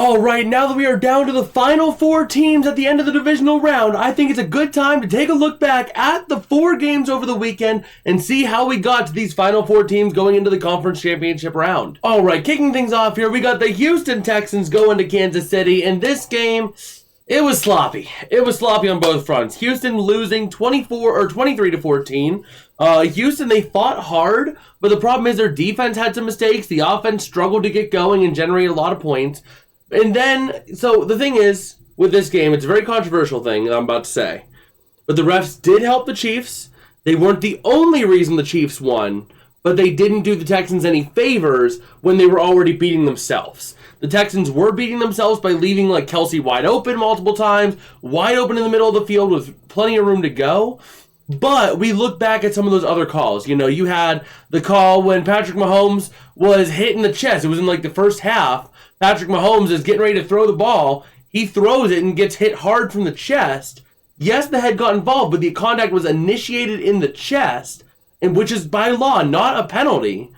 Alright, now that we are down to the final 4 teams at the end of the divisional round, I think it's a good time to take a look back at the 4 games over the weekend and see how we got to these final 4 teams going into the conference championship round. Alright, kicking things off here, we got the Houston Texans going to Kansas City, and this game, it was sloppy. It was sloppy on both fronts. Houston losing 23-14. Houston, they fought hard, but the problem is their defense had some mistakes. The offense struggled to get going and generate a lot of points. And then, so the thing is, with this game, it's a very controversial thing that I'm about to say. But the refs did help the Chiefs. They weren't the only reason the Chiefs won, but they didn't do the Texans any favors when they were already beating themselves. The Texans were beating themselves by leaving like Kelsey wide open multiple times, wide open in the middle of the field with plenty of room to go. But we look back at some of those other calls. You know, you had the call when Patrick Mahomes was hit in the chest. It was in like the first half. Patrick Mahomes is getting ready to throw the ball. He throws it and gets hit hard from the chest. Yes, the head got involved, but the contact was initiated in the chest, and which is by law not a penalty.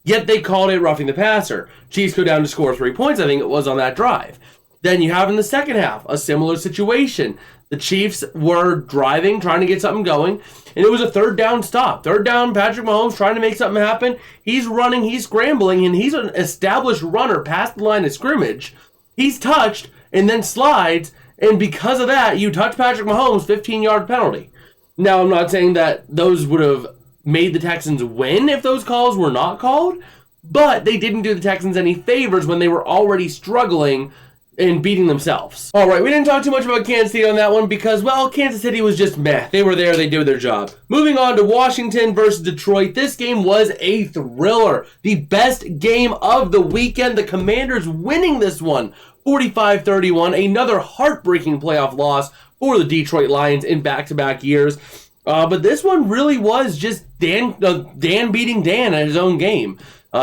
Yet they called it roughing the passer. Chiefs go down to score 3 points, I think it was, on that drive. Then you have in the second half a similar situation. The Chiefs were driving, trying to get something going, and it was a third down stop. Third down, Patrick Mahomes trying to make something happen. He's running, he's scrambling, and he's an established runner past the line of scrimmage. He's touched and then slides, and because of that, you touch Patrick Mahomes, 15-yard penalty. Now, I'm not saying that those would have made the Texans win if those calls were not called, but they didn't do the Texans any favors when they were already struggling and beating themselves. Alright, we didn't talk too much about Kansas City on that one because, well, Kansas City was just meh. They were there, they did their job. Moving on to Washington versus Detroit. This game was a thriller. The best game of the weekend. The Commanders winning this one, 45-31. Another heartbreaking playoff loss for the Detroit Lions in back-to-back years. But this one really was just Dan beating Dan at his own game.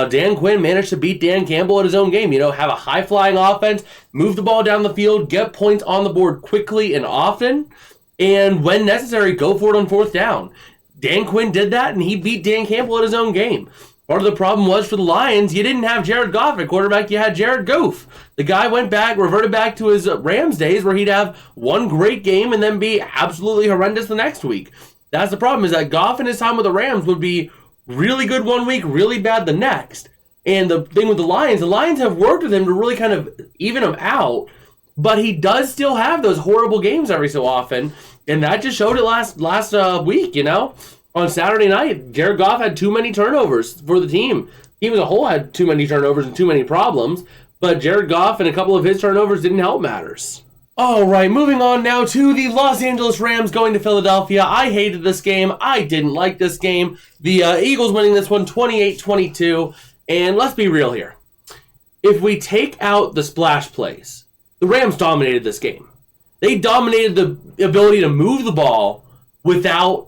Dan Quinn managed to beat Dan Campbell at his own game. You know, have a high-flying offense, move the ball down the field, get points on the board quickly and often, and when necessary, go for it on fourth down. Dan Quinn did that, and he beat Dan Campbell at his own game. Part of the problem was for the Lions, you didn't have Jared Goff at quarterback, you had Jared Goff. The guy reverted back to his Rams days where he'd have one great game and then be absolutely horrendous the next week. That's the problem, is that Goff in his time with the Rams would be really good one week, really bad the next. And the thing with the Lions have worked with him to really kind of even him out, but he does still have those horrible games every so often, and that just showed it last week, you know? On Saturday night, Jared Goff had too many turnovers for the team. The team as a whole had too many turnovers and too many problems, but Jared Goff and a couple of his turnovers didn't help matters. Alright, moving on now to the Los Angeles Rams going to Philadelphia. I hated this game. I didn't like this game. The Eagles winning this one 28-22. And let's be real here. If we take out the splash plays, the Rams dominated this game. They dominated the ability to move the ball without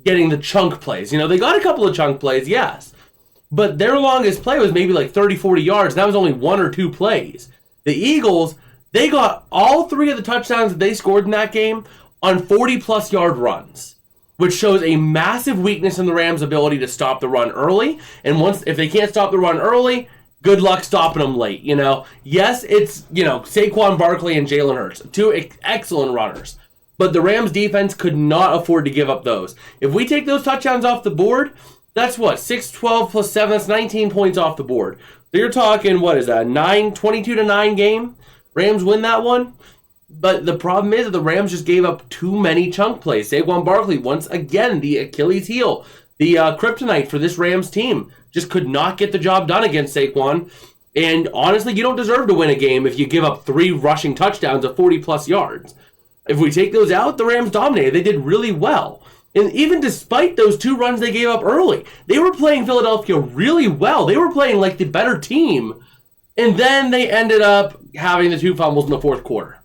getting the chunk plays. You know, they got a couple of chunk plays, yes. But their longest play was maybe like 30, 40 yards. And that was only 1 or 2 plays. The Eagles, they got all 3 of the touchdowns that they scored in that game on 40-plus yard runs, which shows a massive weakness in the Rams' ability to stop the run early. And if they can't stop the run early, good luck stopping them late, you know. Yes, it's, you know, Saquon Barkley and Jalen Hurts, 2 excellent runners. But the Rams' defense could not afford to give up those. If we take those touchdowns off the board, that's what? 6, 12 plus 7, that's 19 points off the board. So you're talking, what is that, 22-9 game? Rams win that one, but the problem is that the Rams just gave up too many chunk plays. Saquon Barkley, once again, the Achilles heel, the kryptonite for this Rams team, just could not get the job done against Saquon. And honestly, you don't deserve to win a game if you give up 3 rushing touchdowns of 40-plus yards. If we take those out, the Rams dominated. They did really well. And even despite those 2 runs they gave up early, they were playing Philadelphia really well. They were playing like the better team. And then they ended up having the 2 fumbles in the fourth quarter.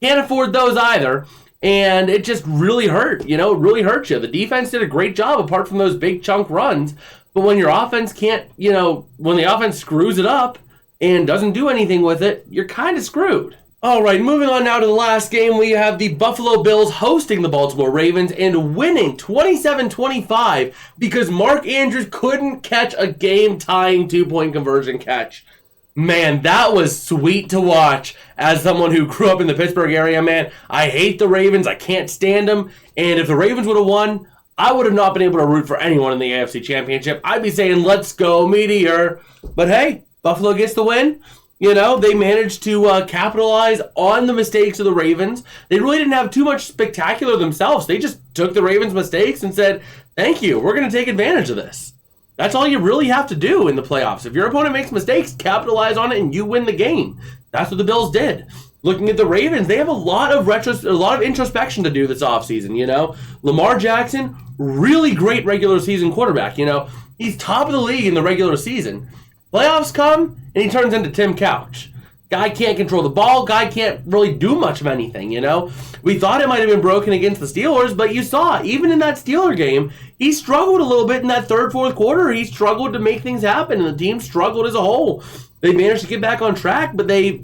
Can't afford those either. And it just really hurt. You know, it really hurt you. The defense did a great job apart from those big chunk runs. But when your offense can't, you know, when the offense screws it up and doesn't do anything with it, you're kind of screwed. All right, moving on now to the last game, we have the Buffalo Bills hosting the Baltimore Ravens and winning 27-25 because Mark Andrews couldn't catch a game-tying 2-point conversion catch. Man, that was sweet to watch. As someone who grew up in the Pittsburgh area, man, I hate the Ravens. I can't stand them. And if the Ravens would have won, I would have not been able to root for anyone in the AFC Championship. I'd be saying, let's go, Meteor. But hey, Buffalo gets the win. You know, they managed to capitalize on the mistakes of the Ravens. They really didn't have too much spectacular themselves. They just took the Ravens' mistakes and said, thank you, we're going to take advantage of this. That's all you really have to do in the playoffs. If your opponent makes mistakes, capitalize on it and you win the game. That's what the Bills did. Looking at the Ravens, they have a lot of introspection to do this offseason, you know. Lamar Jackson, really great regular season quarterback, you know. He's top of the league in the regular season. Playoffs come, and he turns into Tim Couch. Guy can't control the ball. Guy can't really do much of anything, you know. We thought it might have been broken against the Steelers, but you saw, even in that Steeler game, he struggled a little bit in that third, fourth quarter. He struggled to make things happen, and the team struggled as a whole. They managed to get back on track, but they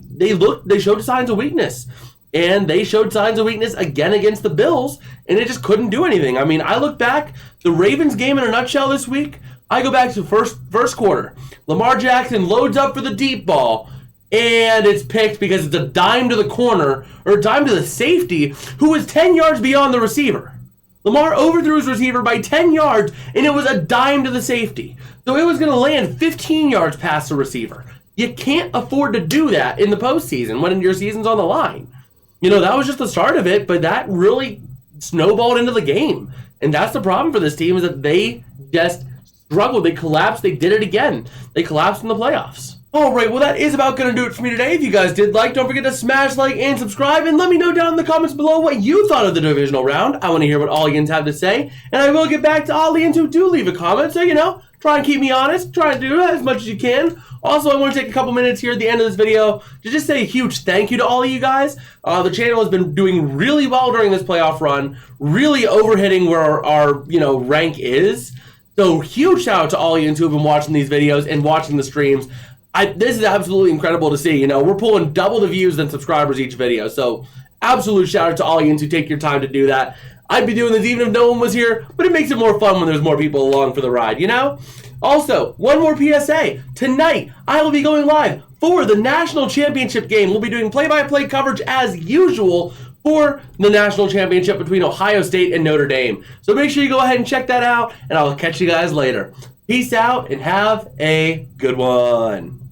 showed signs of weakness. And they showed signs of weakness again against the Bills, and they just couldn't do anything. I mean, I look back, the Ravens game in a nutshell this week, I go back to first quarter. Lamar Jackson loads up for the deep ball, and it's picked because it's a dime to the corner, or a dime to the safety, who was 10 yards beyond the receiver. Lamar overthrew his receiver by 10 yards, and it was a dime to the safety. So it was going to land 15 yards past the receiver. You can't afford to do that in the postseason when your season's on the line. You know, that was just the start of it, but that really snowballed into the game. And that's the problem for this team, is that they just struggled. They collapsed. They did it again. They collapsed in the playoffs. All right, well, that is about going to do it for me today. If you guys did like, don't forget to smash like and subscribe, and let me know down in the comments below what you thought of the divisional round. I want to hear what all yins have to say, and I will get back to all yins who do leave a comment, so, you know, try and keep me honest. Try and do as much as you can. Also, I want to take a couple minutes here at the end of this video to just say a huge thank you to all of you guys. The channel has been doing really well during this playoff run, really overhitting where our rank is. So huge shout out to all you who have been watching these videos and watching the streams. This is absolutely incredible to see. You know, we're pulling double the views than subscribers each video. So absolute shout out to all you who take your time to do that. I'd be doing this even if no one was here, but it makes it more fun when there's more people along for the ride, you know? Also, one more PSA. Tonight, I will be going live for the National Championship game. We'll be doing play-by-play coverage as usual for the National Championship between Ohio State and Notre Dame. So make sure you go ahead and check that out, and I'll catch you guys later. Peace out, and have a good one.